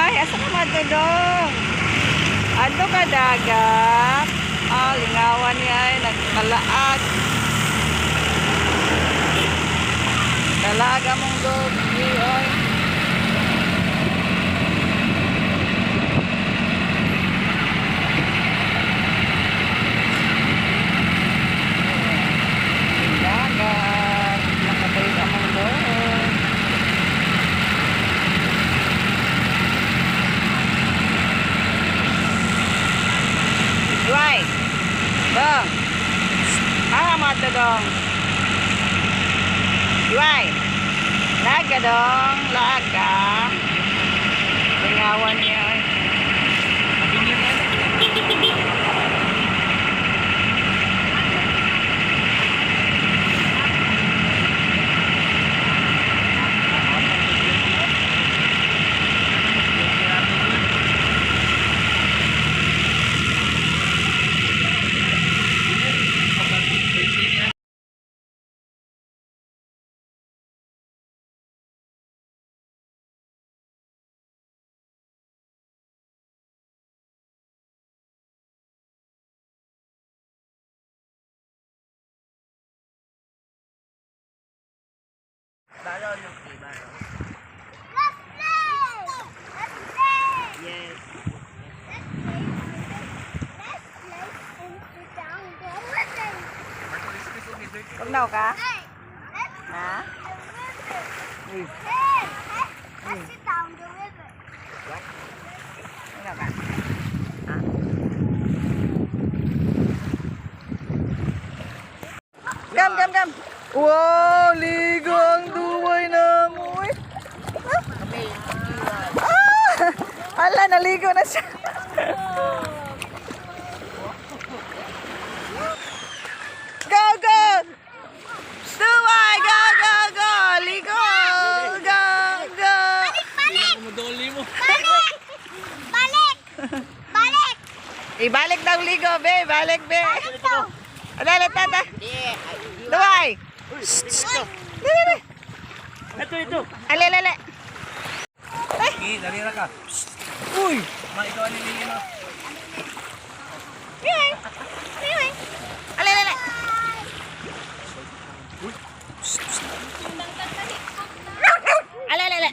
Ay, asa ka matudong? Ano ka dagat? Ah, lingawan niya ay nagkalaag. Dalaga mong dogi, oy. Dagat, nakatay ka mong dogi. Right. Dong. Ah, mata dong. Right. Laga dong, laga. Lingawan niya. Balo yung iba, no? Let's play! Let's play! Yes. Let's play and sit down the river. Pagnaw ka? Hey! Let's Ha? the river. Uy, Hey! Let's sit down the river. pagnaw ka? Ha? Gam. Wow, ligo ang duway na mo. Kami, iwan. Ah! Ala, naligo na siya. Go! Duway! Go! Ligo! Go! Balik! Kumudoli mo. Balik! Balik! Balik! Ibalik daw ligo, be. Balik, be. Balik daw! Ala, tata. Hindi. Duway! Dali. Ito. Ale. Okay, narira ka. Uy! Ma, ikaw ang nilili mo. Ale. Ale.